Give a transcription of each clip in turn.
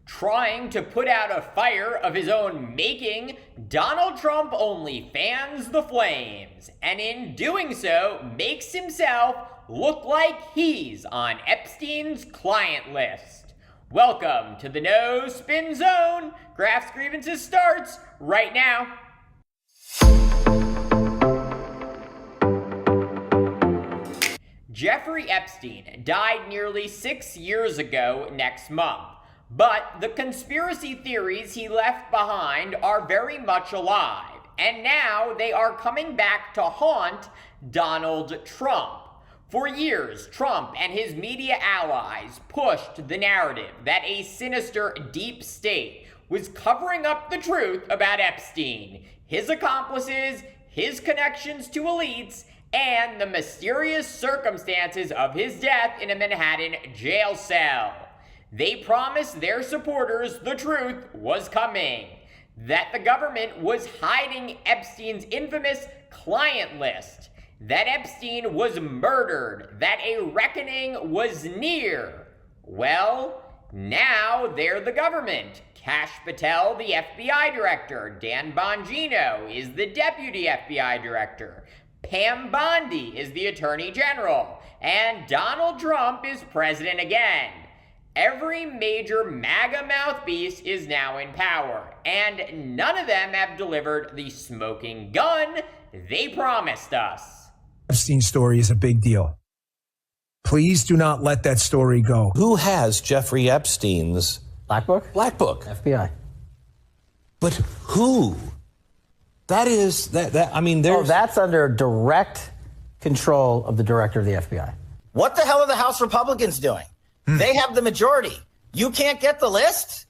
Trying to put out a fire of his own making, Donald Trump only fans the flames, and in doing so, makes himself look like he's on Epstein's client list. Welcome to the No Spin Zone. Graph's Grievances starts right now. Jeffrey Epstein died nearly 6 years ago next month. But the conspiracy theories he left behind are very much alive, and now they are coming back to haunt Donald Trump. For years, Trump and his media allies pushed the narrative that a sinister deep state was covering up the truth about Epstein, his accomplices, his connections to elites, and the mysterious circumstances of his death in a Manhattan jail cell. They promised their supporters the truth was coming, that the government was hiding Epstein's infamous client list, that Epstein was murdered, that a reckoning was near. Well, now they're the government. Kash Patel, the FBI director. Dan Bongino is the deputy FBI director. Pam Bondi is the attorney general. And Donald Trump is president again. Every major MAGA mouthpiece is now in power, and none of them have delivered the smoking gun they promised us. Epstein story is a big deal. Please do not let that story go. Who has Jeffrey Epstein's Black Book? Black Book? FBI. But who? That is I mean, there's that's under direct control of the director of the FBI. What the hell are the House Republicans doing? They have the majority. You can't get the list?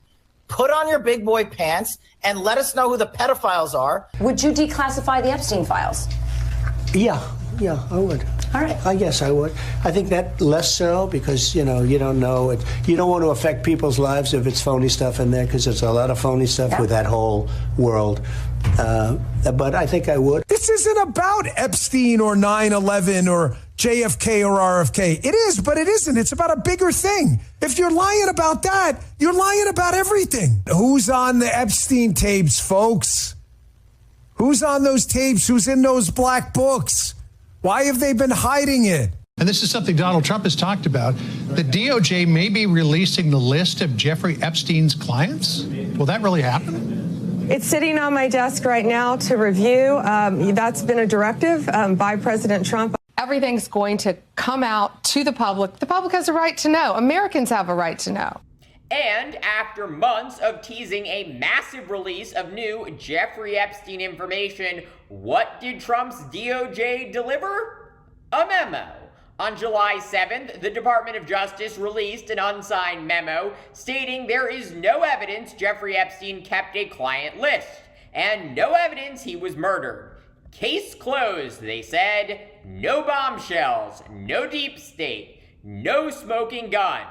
Put on your big boy pants and let us know who the pedophiles are. Would you declassify the Epstein files? Yeah, I would. All right. I guess I would. I think that less so because, you don't know it. You don't want to affect people's lives if it's phony stuff in there because there's a lot of phony stuff with that whole world. But I think I would. This isn't about Epstein or 9/11 or JFK or RFK. It is, but it isn't. It's about a bigger thing. If you're lying about that, you're lying about everything. Who's on the Epstein tapes, folks? Who's on those tapes? Who's in those black books? Why have they been hiding it? And this is something Donald Trump has talked about. The DOJ may be releasing the list of Jeffrey Epstein's clients. Will that really happen? It's sitting on my desk right now to review. That's been a directive by President Trump. Everything's going to come out to the public. The public has a right to know. Americans have a right to know. And after months of teasing a massive release of new Jeffrey Epstein information, what did Trump's DOJ deliver? A memo. On July 7th, the Department of Justice released an unsigned memo stating there is no evidence Jeffrey Epstein kept a client list, and no evidence he was murdered. Case closed, they said. No bombshells, no deep state, no smoking gun.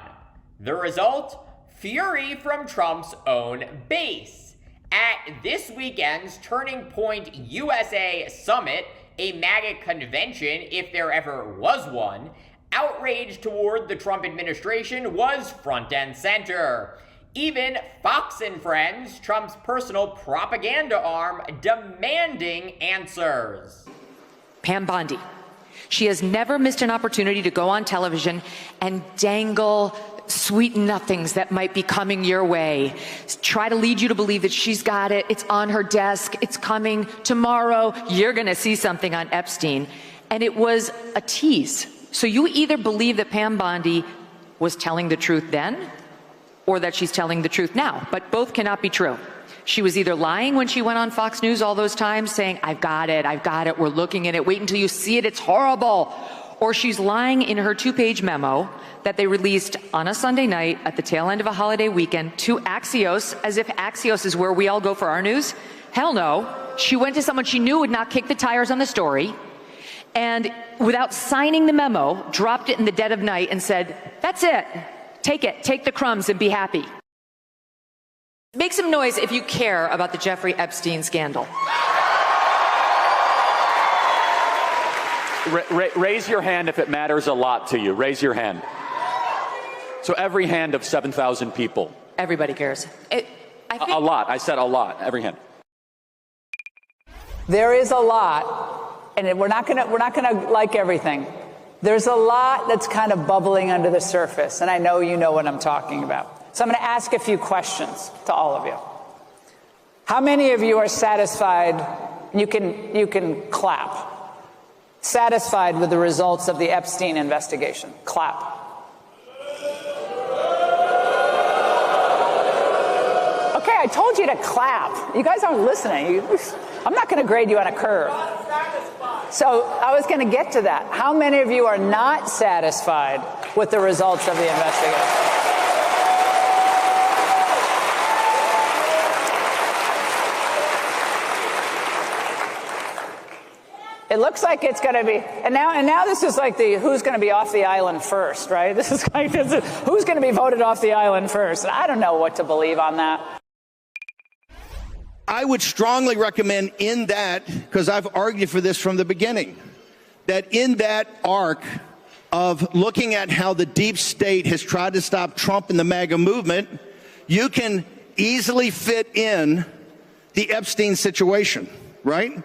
The result? Fury from Trump's own base. At this weekend's Turning Point USA Summit, a MAGA convention, if there ever was one, outrage toward the Trump administration was front and center. Even Fox and Friends, Trump's personal propaganda arm, demanding answers. Pam Bondi. She has never missed an opportunity to go on television and dangle sweet nothings that might be coming your way. Try to lead you to believe that she's got it. It's on her desk. It's coming tomorrow. You're going to see something on Epstein. And it was a tease. So you either believe that Pam Bondi was telling the truth then or that she's telling the truth now. But both cannot be true. She was either lying when she went on Fox News all those times saying, I've got it, we're looking at it, wait until you see it, it's horrible. Or she's lying in her 2-page memo that they released on a Sunday night at the tail end of a holiday weekend to Axios, as if Axios is where we all go for our news. Hell no. She went to someone she knew would not kick the tires on the story, and without signing the memo, dropped it in the dead of night and said, that's it, take the crumbs and be happy. Make some noise if you care about the Jeffrey Epstein scandal. Raise your hand if it matters a lot to you. Raise your hand. So every hand of 7,000 people Everybody cares. A lot. I said a lot. Every hand. There is a lot, and we're not gonna like everything. There's a lot that's kind of bubbling under the surface, and I know you know what I'm talking about. So I'm going to ask a few questions to all of you. How many of you are satisfied? You can clap. Satisfied with the results of the Epstein investigation? Clap. Okay, I told you to clap. You guys aren't listening. I'm not going to grade you on a curve. So I was going to get to that. How many of you are not satisfied with the results of the investigation? It looks like it's going to be, and now this is like the who's going to be off the island first, right? This is who's going to be voted off the island first. And I don't know what to believe on that. I would strongly recommend in that, because I've argued for this from the beginning, that in that arc of looking at how the deep state has tried to stop Trump and the MAGA movement, you can easily fit in the Epstein situation, right?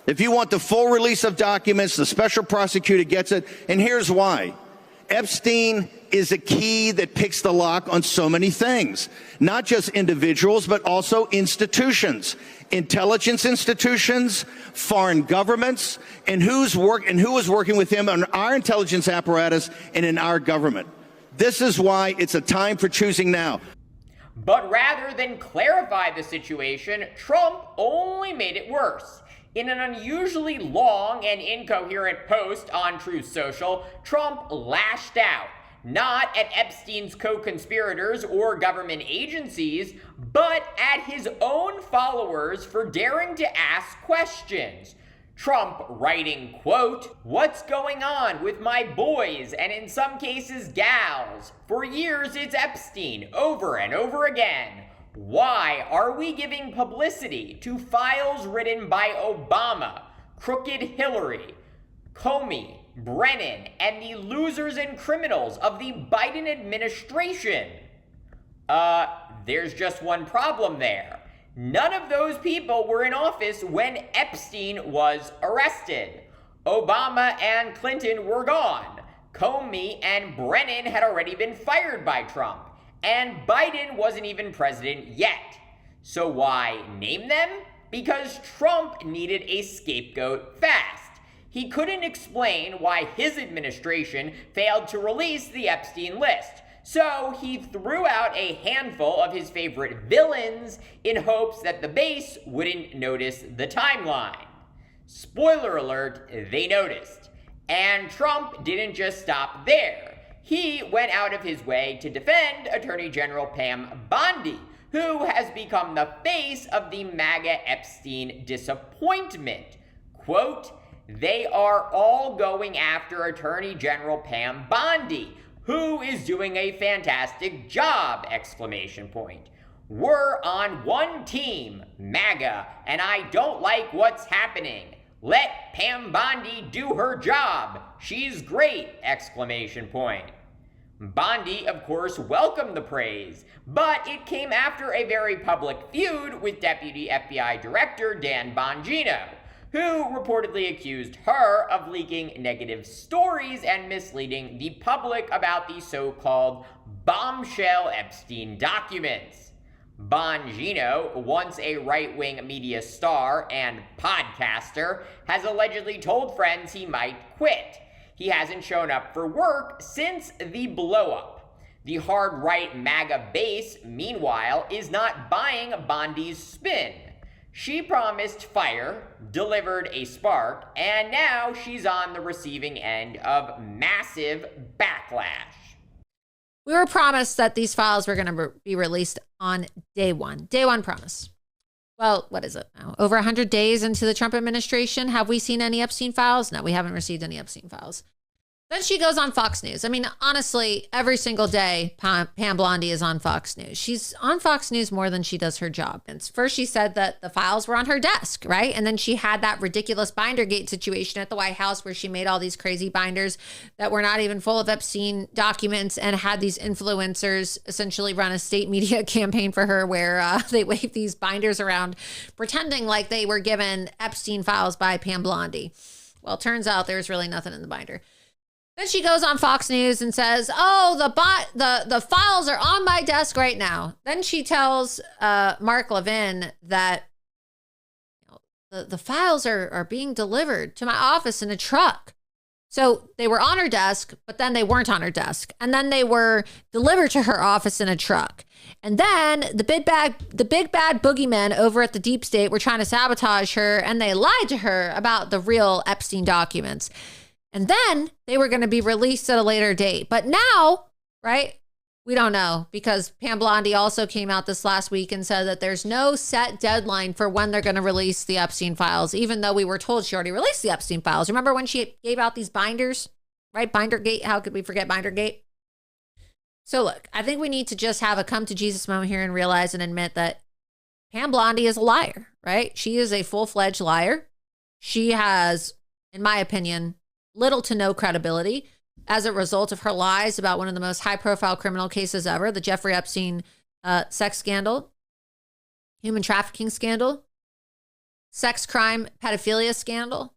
If you want the full release of documents, the special prosecutor gets it, and here's why. Epstein is a key that picks the lock on so many things, not just individuals, but also institutions, intelligence institutions, foreign governments, and who was working with him on our intelligence apparatus and in our government. This is why it's a time for choosing now. But rather than clarify the situation, Trump only made it worse. In an unusually long and incoherent post on Truth Social, Trump lashed out, not at Epstein's co-conspirators or government agencies, but at his own followers for daring to ask questions. Trump writing, quote, "What's going on with my boys and in some cases gals? For years it's Epstein, over and over again. Why are we giving publicity to files written by Obama, crooked Hillary, Comey, Brennan, and the losers and criminals of the Biden administration?" There's just one problem there. None of those people were in office when Epstein was arrested. Obama and Clinton were gone. Comey and Brennan had already been fired by Trump. And Biden wasn't even president yet. So why name them? Because Trump needed a scapegoat fast. He couldn't explain why his administration failed to release the Epstein list. So he threw out a handful of his favorite villains in hopes that the base wouldn't notice the timeline. Spoiler alert, they noticed. And Trump didn't just stop there. He went out of his way to defend Attorney General Pam Bondi, who has become the face of the MAGA Epstein disappointment. Quote, "They are all going after Attorney General Pam Bondi, who is doing a fantastic job, exclamation point. We're on one team, MAGA, and I don't like what's happening. Let Pam Bondi do her job. She's great, exclamation point." Bondi, of course, welcomed the praise, but it came after a very public feud with Deputy FBI Director Dan Bongino, who reportedly accused her of leaking negative stories and misleading the public about the so-called bombshell Epstein documents. Bongino, once a right-wing media star and podcaster, has allegedly told friends he might quit. He hasn't shown up for work since the blow-up. The hard-right MAGA base, meanwhile, is not buying Bondi's spin. She promised fire, delivered a spark, and now she's on the receiving end of massive backlash. We were promised that these files were going to be released on day one. Day one promise. Well, what is it now? Over 100 days into the Trump administration, have we seen any Epstein files? No, we haven't received any Epstein files. Then she goes on Fox News. I mean, honestly, every single day, Pam Bondi is on Fox News. She's on Fox News more than she does her job. And first she said that the files were on her desk, right? And then she had that ridiculous Bindergate situation at the White House where she made all these crazy binders that were not even full of Epstein documents and had these influencers essentially run a state media campaign for her where they waved these binders around pretending like they were given Epstein files by Pam Bondi. Well, turns out there's really nothing in the binder. Then she goes on Fox News and says, oh, the files are on my desk right now. Then she tells Mark Levin that the files are being delivered to my office in a truck. So they were on her desk, but then they weren't on her desk. And then they were delivered to her office in a truck. And then the big bad boogeymen over at the deep state were trying to sabotage her, and they lied to her about the real Epstein documents. And then they were going to be released at a later date. But now, right, we don't know, because Pam Bondi also came out this last week and said that there's no set deadline for when they're going to release the Epstein files, even though we were told she already released the Epstein files. Remember when she gave out these binders, right? Bindergate. How could we forget Bindergate? So look, I think we need to just have a come to Jesus moment here and realize and admit that Pam Bondi is a liar, right? She is a full-fledged liar. She has, in my opinion, little to no credibility as a result of her lies about one of the most high-profile criminal cases ever, the Jeffrey Epstein sex scandal, human trafficking scandal, sex crime, pedophilia scandal,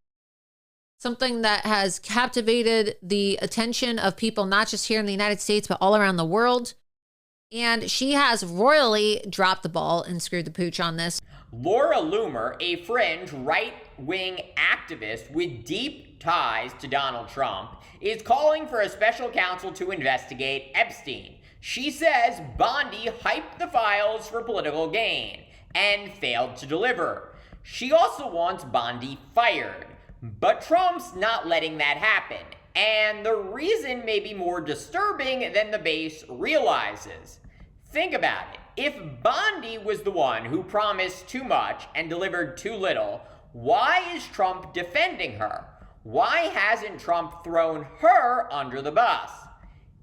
something that has captivated the attention of people not just here in the United States, but all around the world. And she has royally dropped the ball and screwed the pooch on this. Laura Loomer, a fringe right-wing activist with deep ties to Donald Trump, is calling for a special counsel to investigate Epstein. She says Bondi hyped the files for political gain and failed to deliver. She also wants Bondi fired, but Trump's not letting that happen. And the reason may be more disturbing than the base realizes. Think about it. If Bondi was the one who promised too much and delivered too little, why is Trump defending her? Why hasn't Trump thrown her under the bus?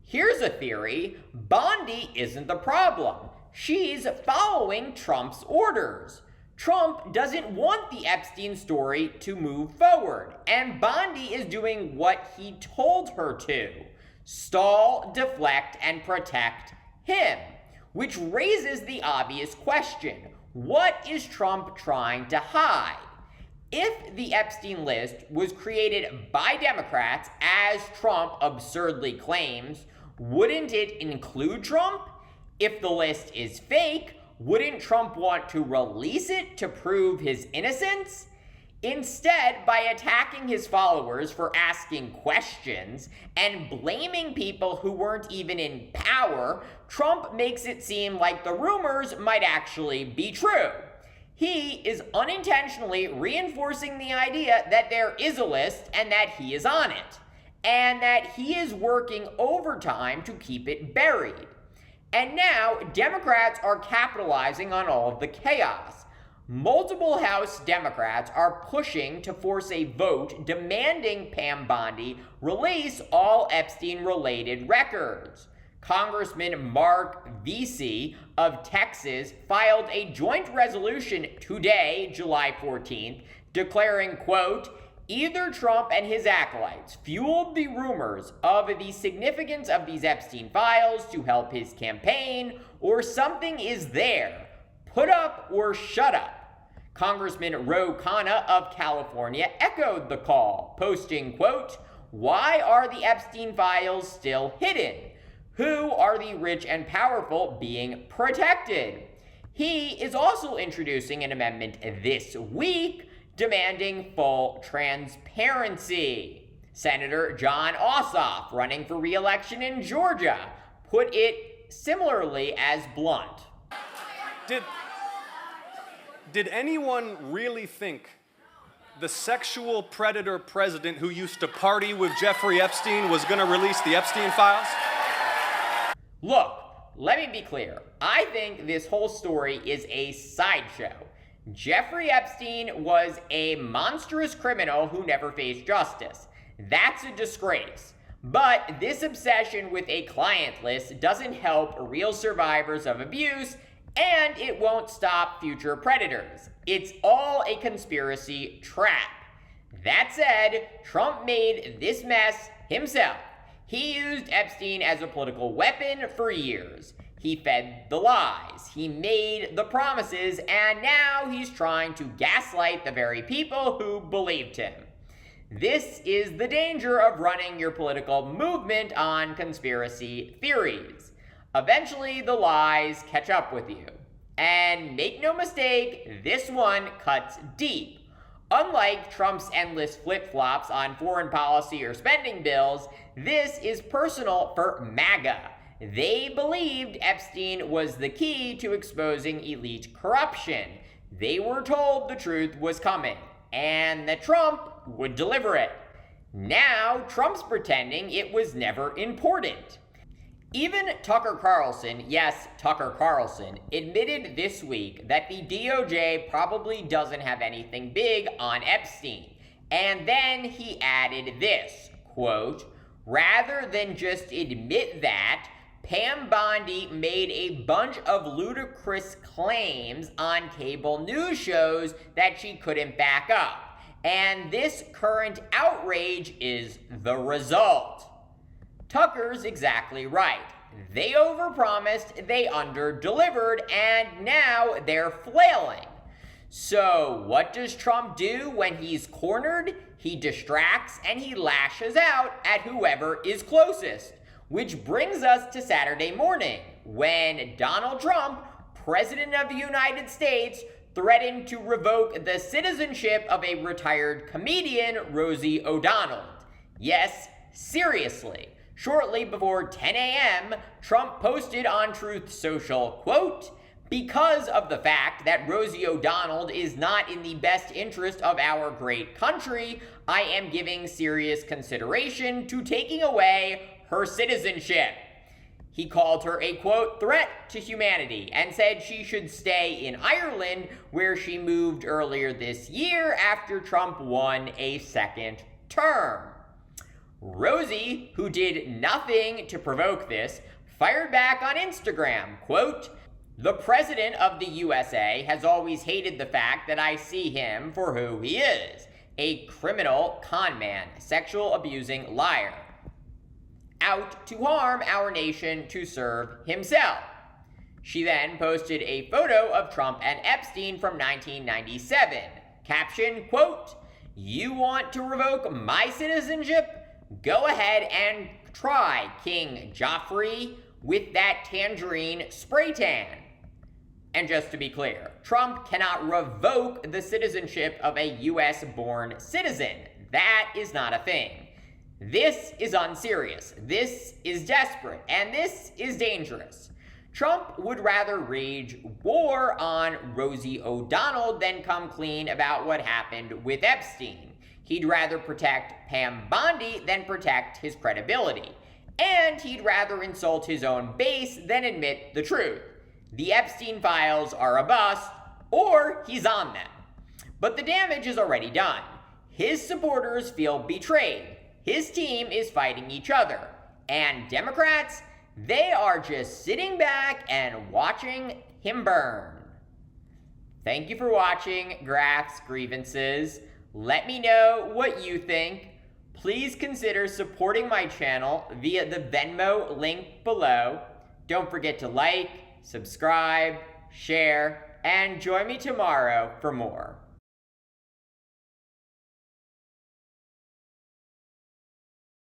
Here's a theory. Bondi isn't the problem. She's following Trump's orders. Trump doesn't want the Epstein story to move forward, and Bondi is doing what he told her to: stall, deflect, and protect him. Which raises the obvious question: what is Trump trying to hide? If the Epstein list was created by Democrats, as Trump absurdly claims, wouldn't it include Trump? If the list is fake, wouldn't Trump want to release it to prove his innocence? Instead, by attacking his followers for asking questions and blaming people who weren't even in power, Trump makes it seem like the rumors might actually be true. He is unintentionally reinforcing the idea that there is a list and that he is on it, and that he is working overtime to keep it buried. And now, Democrats are capitalizing on all of the chaos. Multiple House Democrats are pushing to force a vote demanding Pam Bondi release all Epstein-related records. Congressman Mark Vesey of Texas filed a joint resolution today, July 14th, declaring, quote, either Trump and his acolytes fueled the rumors of the significance of these Epstein files to help his campaign, or something is there. Put up or shut up. Congressman Ro Khanna of California echoed the call, posting, quote, why are the Epstein files still hidden? Who are the rich and powerful being protected? He is also introducing an amendment this week demanding full transparency. Senator John Ossoff, running for re-election in Georgia, put it similarly as blunt. Did anyone really think the sexual predator president who used to party with Jeffrey Epstein was going to release the Epstein files? Look, let me be clear. I think this whole story is a sideshow. Jeffrey Epstein was a monstrous criminal who never faced justice. That's a disgrace. But this obsession with a client list doesn't help real survivors of abuse, and it won't stop future predators. It's all a conspiracy trap. That said, Trump made this mess himself. He used Epstein as a political weapon for years. He fed the lies, he made the promises, and now he's trying to gaslight the very people who believed him. This is the danger of running your political movement on conspiracy theories. Eventually, the lies catch up with you. And make no mistake, this one cuts deep. Unlike Trump's endless flip-flops on foreign policy or spending bills, this is personal for MAGA. They believed Epstein was the key to exposing elite corruption. They were told the truth was coming, and that Trump would deliver it. Now, Trump's pretending it was never important. Even Tucker Carlson, yes, Tucker Carlson, admitted this week that the DOJ probably doesn't have anything big on Epstein. And then he added this, quote, "Rather than just admit that, Pam Bondi made a bunch of ludicrous claims on cable news shows that she couldn't back up. And this current outrage is the result." Tucker's exactly right. They overpromised, they underdelivered, and now they're flailing. So what does Trump do when he's cornered? He distracts and he lashes out at whoever is closest. Which brings us to Saturday morning, when Donald Trump, President of the United States, threatened to revoke the citizenship of a retired comedian, Rosie O'Donnell. Yes, seriously. Shortly before 10 a.m., Trump posted on Truth Social, quote, "Because of the fact that Rosie O'Donnell is not in the best interest of our great country, I am giving serious consideration to taking away her citizenship." He called her a, quote, "threat to humanity," and said she should stay in Ireland, where she moved earlier this year after Trump won a second term. Rosie, who did nothing to provoke this, fired back on Instagram, quote, "The president of the USA has always hated the fact that I see him for who he is, a criminal con man, sexual abusing liar, out to harm our nation to serve himself." She then posted a photo of Trump and Epstein from 1997. Caption, quote, "You want to revoke my citizenship? Go ahead and try, King Joffrey, with that tangerine spray tan." And just to be clear, Trump cannot revoke the citizenship of a US-born citizen. That is not a thing. This is unserious, this is desperate, and this is dangerous. Trump would rather wage war on Rosie O'Donnell than come clean about what happened with Epstein. He'd rather protect Pam Bondi than protect his credibility. And he'd rather insult his own base than admit the truth. The Epstein files are a bust, or he's on them. But the damage is already done. His supporters feel betrayed. His team is fighting each other. And Democrats, they are just sitting back and watching him burn. Thank you for watching Graph's Grievances. Let me know what you think. Please consider supporting my channel via the Venmo link below. Don't forget to like, subscribe, share, and join me tomorrow for more.